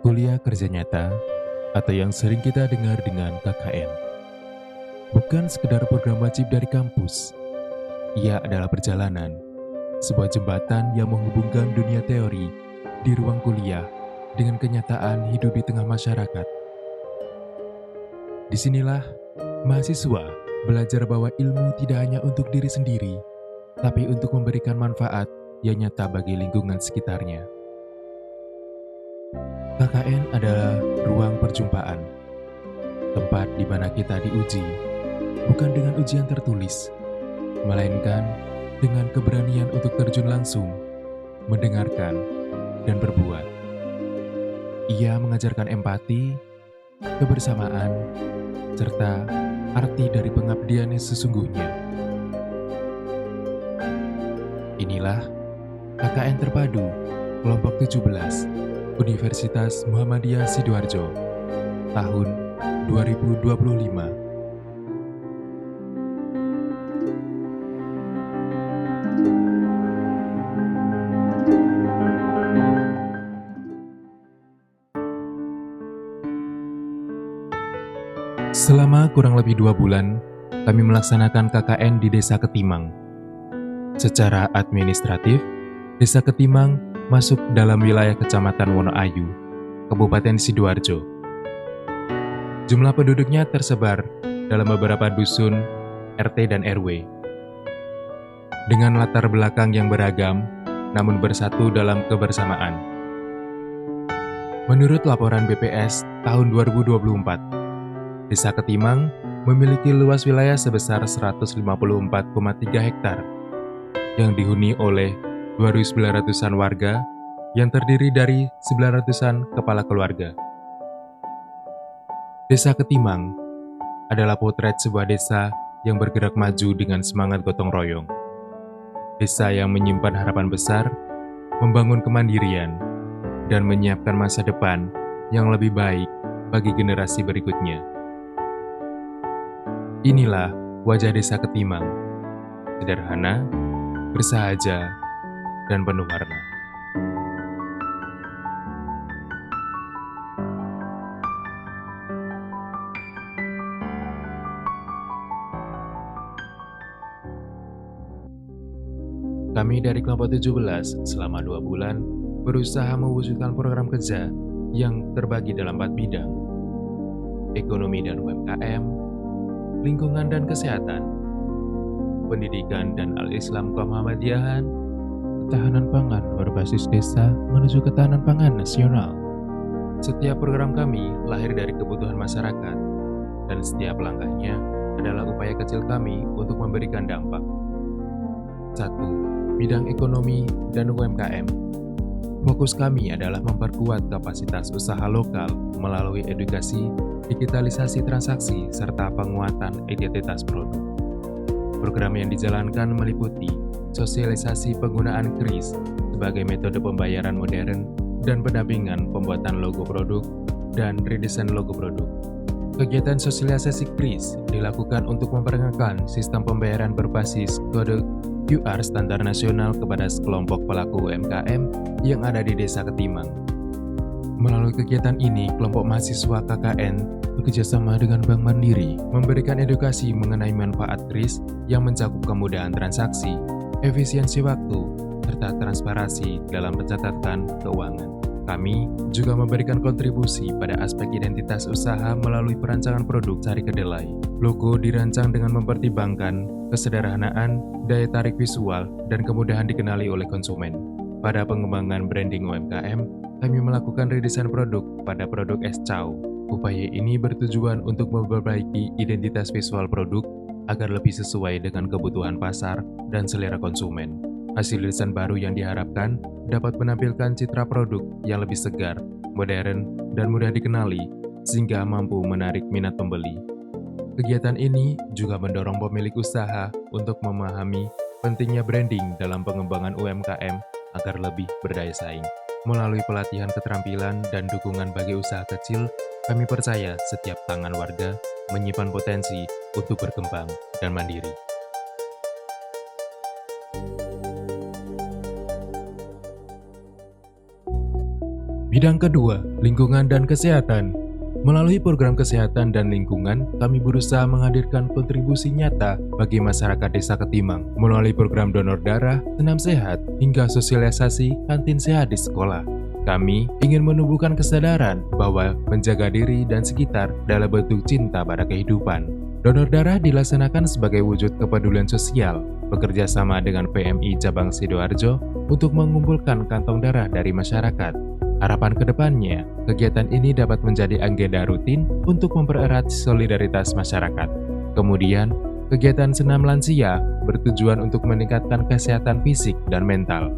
Kuliah kerja nyata, atau yang sering kita dengar dengan KKN, bukan sekedar program wajib dari kampus. Ia adalah perjalanan, sebuah jembatan yang menghubungkan dunia teori di ruang kuliah dengan kenyataan hidup di tengah masyarakat. Disinilah mahasiswa belajar bahwa ilmu tidak hanya untuk diri sendiri, tapi untuk memberikan manfaat yang nyata bagi lingkungan sekitarnya. KKN adalah ruang perjumpaan, tempat di mana kita diuji, bukan dengan ujian tertulis, melainkan dengan keberanian untuk terjun langsung, mendengarkan, dan berbuat. Ia mengajarkan empati, kebersamaan, serta arti dari pengabdian yang sesungguhnya. Inilah KKN Terpadu, kelompok 17, Universitas Muhammadiyah Sidoarjo, tahun 2025. Selama kurang lebih 2 bulan, kami melaksanakan KKN di Desa Ketimang. Secara administratif, Desa Ketimang masuk dalam wilayah Kecamatan Wonoayu, Kabupaten Sidoarjo. Jumlah penduduknya tersebar dalam beberapa dusun, RT dan RW. Dengan latar belakang yang beragam, namun bersatu dalam kebersamaan. Menurut laporan BPS tahun 2024, Desa Ketimang memiliki luas wilayah sebesar 154,3 hektar yang dihuni oleh 2.900-an warga yang terdiri dari 900-an kepala keluarga. Desa Ketimang adalah potret sebuah desa yang bergerak maju dengan semangat gotong royong. Desa yang menyimpan harapan besar, membangun kemandirian, dan menyiapkan masa depan yang lebih baik bagi generasi berikutnya. Inilah wajah Desa Ketimang, sederhana, bersahaja, dan penuh warna. Kami dari kelompok 17 selama 2 bulan berusaha mewujudkan program kerja yang terbagi dalam 4 bidang: ekonomi dan UMKM, lingkungan dan kesehatan, pendidikan dan al-Islam kemuhammadiyahan, ketahanan pangan berbasis desa menuju ketahanan pangan nasional. Setiap program kami lahir dari kebutuhan masyarakat, dan setiap langkahnya adalah upaya kecil kami untuk memberikan dampak. 1. Bidang ekonomi dan UMKM. Fokus kami adalah memperkuat kapasitas usaha lokal melalui edukasi, digitalisasi transaksi, serta penguatan identitas produk. Program yang dijalankan meliputi sosialisasi penggunaan KRIS sebagai metode pembayaran modern dan pendampingan pembuatan logo produk dan redesain logo produk. Kegiatan sosialisasi KRIS dilakukan untuk memperkenalkan sistem pembayaran berbasis kode QR standar nasional kepada kelompok pelaku UMKM yang ada di Desa Ketimang. Melalui kegiatan ini, kelompok mahasiswa KKN bekerjasama dengan Bank Mandiri memberikan edukasi mengenai manfaat KRIS yang mencakup kemudahan transaksi, efisiensi waktu, serta transparansi dalam pencatatan keuangan. Kami juga memberikan kontribusi pada aspek identitas usaha melalui perancangan produk Sari Kedelai. Logo dirancang dengan mempertimbangkan kesederhanaan, daya tarik visual, dan kemudahan dikenali oleh konsumen. Pada pengembangan branding UMKM, kami melakukan redesain produk pada produk es Chow. Upaya ini bertujuan untuk memperbaiki identitas visual produk agar lebih sesuai dengan kebutuhan pasar dan selera konsumen. Hasil desain baru yang diharapkan dapat menampilkan citra produk yang lebih segar, modern, dan mudah dikenali, sehingga mampu menarik minat pembeli. Kegiatan ini juga mendorong pemilik usaha untuk memahami pentingnya branding dalam pengembangan UMKM agar lebih berdaya saing. Melalui pelatihan keterampilan dan dukungan bagi usaha kecil, kami percaya setiap tangan warga menyimpan potensi untuk berkembang dan mandiri. Bidang kedua, lingkungan dan kesehatan. Melalui program kesehatan dan lingkungan, kami berusaha menghadirkan kontribusi nyata bagi masyarakat Desa Ketimang melalui program donor darah, senam sehat, hingga sosialisasi kantin sehat di sekolah. Kami ingin menumbuhkan kesadaran bahwa menjaga diri dan sekitar adalah bentuk cinta pada kehidupan. Donor darah dilaksanakan sebagai wujud kepedulian sosial, bekerja sama dengan PMI Cabang Sidoarjo untuk mengumpulkan kantong darah dari masyarakat. Harapan kedepannya, kegiatan ini dapat menjadi agenda rutin untuk mempererat solidaritas masyarakat. Kemudian, kegiatan senam lansia bertujuan untuk meningkatkan kesehatan fisik dan mental.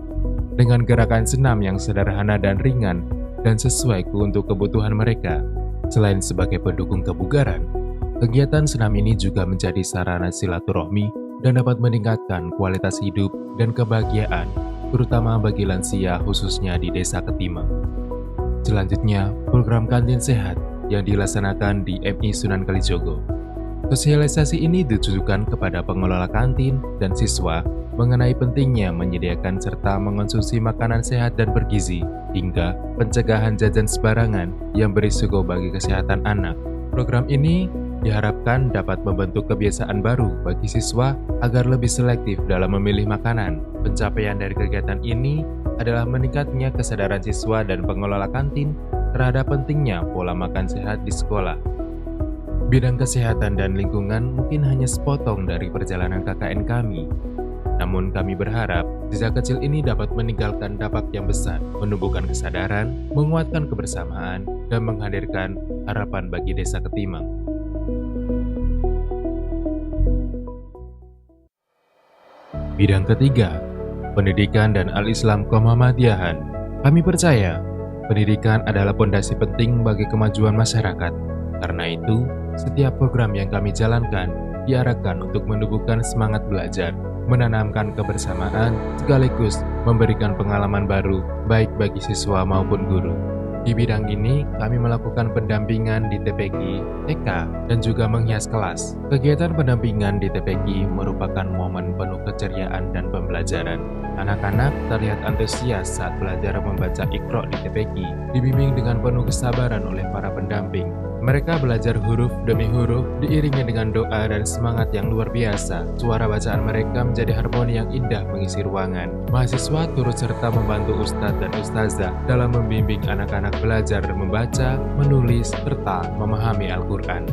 Dengan gerakan senam yang sederhana dan ringan dan sesuai untuk kebutuhan mereka, selain sebagai pendukung kebugaran, kegiatan senam ini juga menjadi sarana silaturahmi dan dapat meningkatkan kualitas hidup dan kebahagiaan, terutama bagi lansia khususnya di Desa Ketimang. Selanjutnya, program kantin sehat yang dilaksanakan di MI Sunan Kalijogo. Sosialisasi ini ditujukan kepada pengelola kantin dan siswa mengenai pentingnya menyediakan serta mengonsumsi makanan sehat dan bergizi, hingga pencegahan jajan sembarangan yang berisiko bagi kesehatan anak. Program ini diharapkan dapat membentuk kebiasaan baru bagi siswa agar lebih selektif dalam memilih makanan. Pencapaian dari kegiatan ini adalah meningkatnya kesadaran siswa dan pengelola kantin terhadap pentingnya pola makan sehat di sekolah. Bidang kesehatan dan lingkungan mungkin hanya sepotong dari perjalanan KKN kami. Namun kami berharap jejak kecil ini dapat meninggalkan dampak yang besar, menumbuhkan kesadaran, menguatkan kebersamaan, dan menghadirkan harapan bagi Desa Ketimang. Bidang ketiga, pendidikan dan al-Islam kemuhammadiyahan. Kami percaya, pendidikan adalah pondasi penting bagi kemajuan masyarakat. Karena itu, setiap program yang kami jalankan diarahkan untuk menumbuhkan semangat belajar, menanamkan kebersamaan, sekaligus memberikan pengalaman baru baik bagi siswa maupun guru. Di bidang ini, kami melakukan pendampingan di TPQ, TK, dan juga menghias kelas. Kegiatan pendampingan di TPQ merupakan momen penuh keceriaan dan pembelajaran. Anak-anak terlihat antusias saat belajar membaca Iqra di TPQ, dibimbing dengan penuh kesabaran oleh para pendamping. Mereka belajar huruf demi huruf, diiringi dengan doa dan semangat yang luar biasa. Suara bacaan mereka menjadi harmoni yang indah mengisi ruangan. Mahasiswa turut serta membantu ustadz dan ustazah dalam membimbing anak-anak belajar membaca, menulis, serta memahami Al-Quran.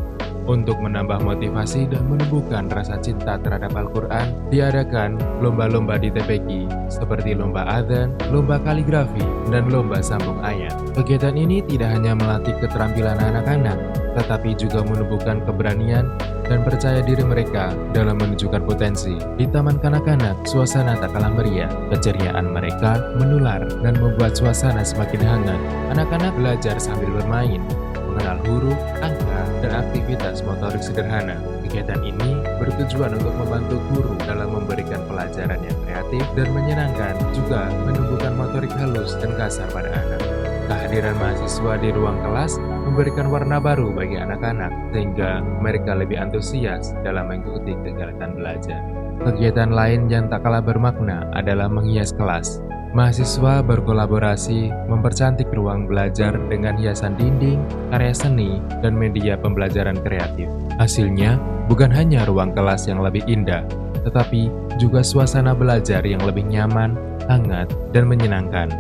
Untuk menambah motivasi dan menumbuhkan rasa cinta terhadap Al-Quran, diadakan lomba-lomba di TPQ, seperti lomba adzan, lomba kaligrafi, dan lomba sambung ayat. Kegiatan ini tidak hanya melatih keterampilan anak-anak, tetapi juga menumbuhkan keberanian dan percaya diri mereka dalam menunjukkan potensi. Di taman kanak-kanak, suasana tak kalah meriah, keceriaan mereka menular dan membuat suasana semakin hangat. Anak-anak belajar sambil bermain, mengenal huruf, angka, dan aktivitas motorik sederhana. Kegiatan ini bertujuan untuk membantu guru dalam memberikan pelajaran yang kreatif dan menyenangkan, juga menumbuhkan motorik halus dan kasar pada anak. Kehadiran mahasiswa di ruang kelas memberikan warna baru bagi anak-anak, sehingga mereka lebih antusias dalam mengikuti kegiatan belajar. Kegiatan lain yang tak kalah bermakna adalah menghias kelas. Mahasiswa berkolaborasi mempercantik ruang belajar dengan hiasan dinding, karya seni, dan media pembelajaran kreatif. Hasilnya, bukan hanya ruang kelas yang lebih indah, tetapi juga suasana belajar yang lebih nyaman, hangat, dan menyenangkan.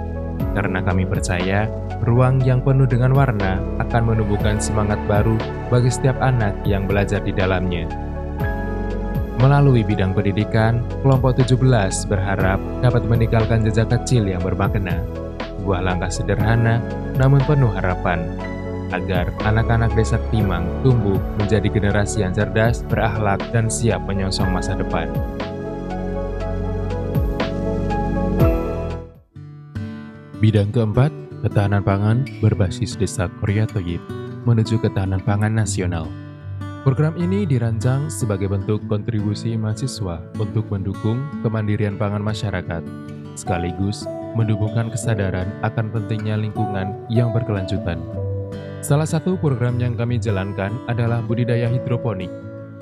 Karena kami percaya, ruang yang penuh dengan warna akan menumbuhkan semangat baru bagi setiap anak yang belajar di dalamnya. Melalui bidang pendidikan, kelompok 17 berharap dapat meninggalkan jejak kecil yang bermakna. Sebuah langkah sederhana, namun penuh harapan, agar anak-anak Desa Ketimang tumbuh menjadi generasi yang cerdas, berakhlak, dan siap menyongsong masa depan. Bidang keempat, ketahanan pangan berbasis Desa Korea Toyib menuju ketahanan pangan nasional. Program ini dirancang sebagai bentuk kontribusi mahasiswa untuk mendukung kemandirian pangan masyarakat, sekaligus menumbuhkan kesadaran akan pentingnya lingkungan yang berkelanjutan. Salah satu program yang kami jalankan adalah budidaya hidroponik.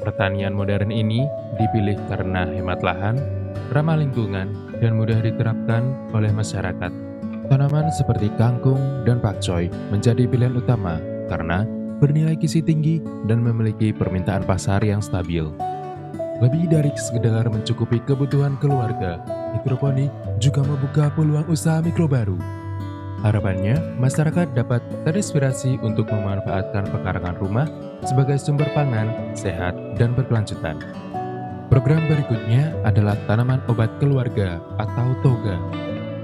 Pertanian modern ini dipilih karena hemat lahan, ramah lingkungan, dan mudah diterapkan oleh masyarakat. Tanaman seperti kangkung dan pakcoy menjadi pilihan utama karena bernilai gizi tinggi dan memiliki permintaan pasar yang stabil. Lebih dari sekedar mencukupi kebutuhan keluarga, hidroponik juga membuka peluang usaha mikro baru. Harapannya, masyarakat dapat terinspirasi untuk memanfaatkan pekarangan rumah sebagai sumber pangan, sehat, dan berkelanjutan. Program berikutnya adalah tanaman obat keluarga atau TOGA.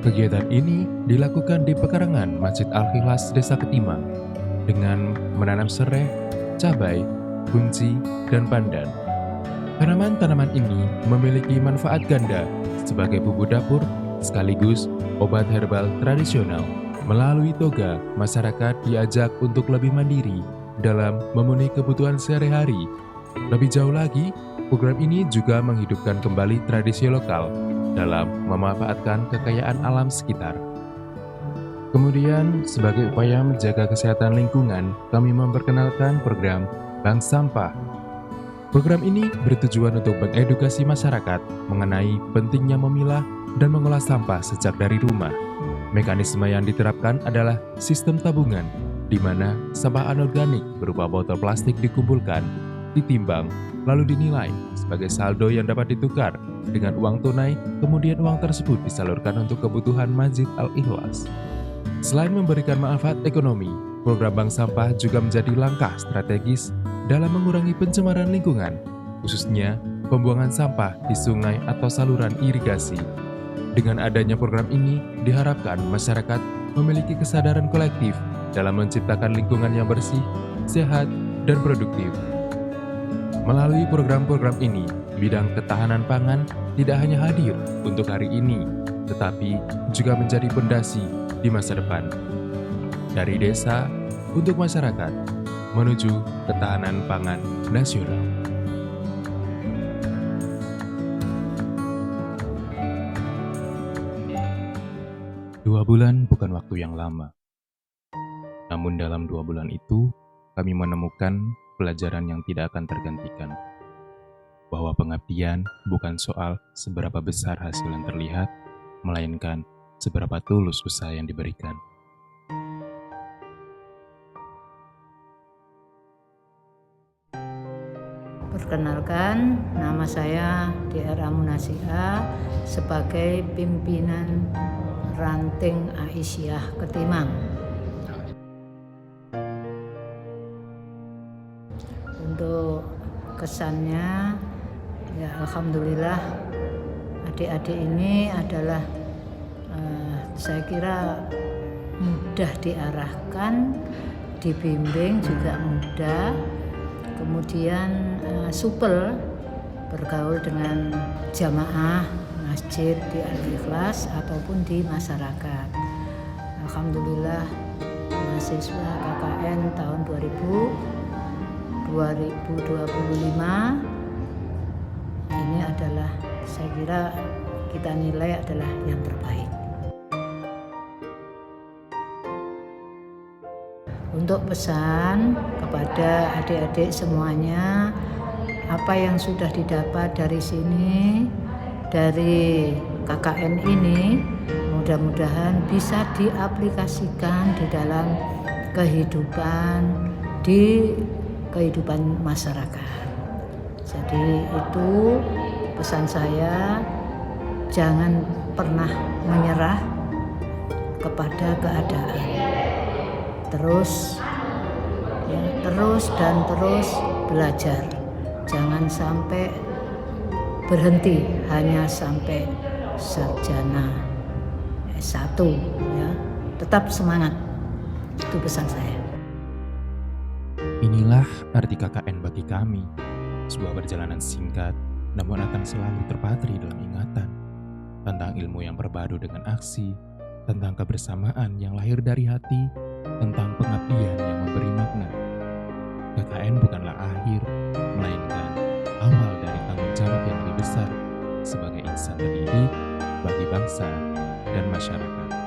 Kegiatan ini dilakukan di pekarangan Masjid Al-Ikhlas Desa Ketimang dengan menanam serai, cabai, kunci, dan pandan. Tanaman-tanaman ini memiliki manfaat ganda sebagai bumbu dapur sekaligus obat herbal tradisional. Melalui TOGA, masyarakat diajak untuk lebih mandiri dalam memenuhi kebutuhan sehari-hari. Lebih jauh lagi, program ini juga menghidupkan kembali tradisi lokal dalam memanfaatkan kekayaan alam sekitar. Kemudian, sebagai upaya menjaga kesehatan lingkungan, kami memperkenalkan program Bank Sampah. Program ini bertujuan untuk mengedukasi masyarakat mengenai pentingnya memilah dan mengolah sampah sejak dari rumah. Mekanisme yang diterapkan adalah sistem tabungan, di mana sampah anorganik berupa botol plastik dikumpulkan, ditimbang, lalu dinilai sebagai saldo yang dapat ditukar dengan uang tunai, kemudian uang tersebut disalurkan untuk kebutuhan Masjid Al-Ikhlas. Selain memberikan manfaat ekonomi, program Bank Sampah juga menjadi langkah strategis dalam mengurangi pencemaran lingkungan, khususnya pembuangan sampah di sungai atau saluran irigasi. Dengan adanya program ini, diharapkan masyarakat memiliki kesadaran kolektif dalam menciptakan lingkungan yang bersih, sehat, dan produktif. Melalui program-program ini, bidang ketahanan pangan tidak hanya hadir untuk hari ini, tetapi juga menjadi fondasi di masa depan. Dari desa untuk masyarakat, menuju ketahanan pangan nasional. Dua bulan bukan waktu yang lama. Namun dalam 2 bulan itu, kami menemukan pelajaran yang tidak akan tergantikan. Bahwa pengabdian bukan soal seberapa besar hasil yang terlihat, melainkan seberapa tulus usaha yang diberikan. Perkenalkan, nama saya D.R. Amunasiha sebagai pimpinan Ranting Aisyah Ketimang. Untuk kesannya, ya alhamdulillah adik-adik ini adalah saya kira mudah diarahkan, dibimbing juga mudah. Kemudian supel bergaul dengan jamaah masjid di Al-Ikhlas ataupun di masyarakat. Alhamdulillah mahasiswa KKN tahun 2025 ini adalah saya kira kita nilai adalah yang terbaik. Untuk pesan kepada adik-adik semuanya, apa yang sudah didapat dari sini, dari KKN ini, mudah-mudahan bisa diaplikasikan di dalam kehidupan masyarakat. Jadi itu pesan saya, jangan pernah menyerah kepada keadaan. Terus belajar. Jangan sampai berhenti hanya sampai sarjana S1 ya. Tetap semangat. Itu pesan saya. Inilah arti KKN bagi kami. Sebuah perjalanan singkat namun akan selalu terpatri dalam ingatan. Tentang ilmu yang berpadu dengan aksi, tentang kebersamaan yang lahir dari hati, tentang pengabdian yang memberi makna. KKN bukanlah akhir, melainkan awal dari tanggung jawab yang lebih besar sebagai insan pendidik bagi bangsa dan masyarakat.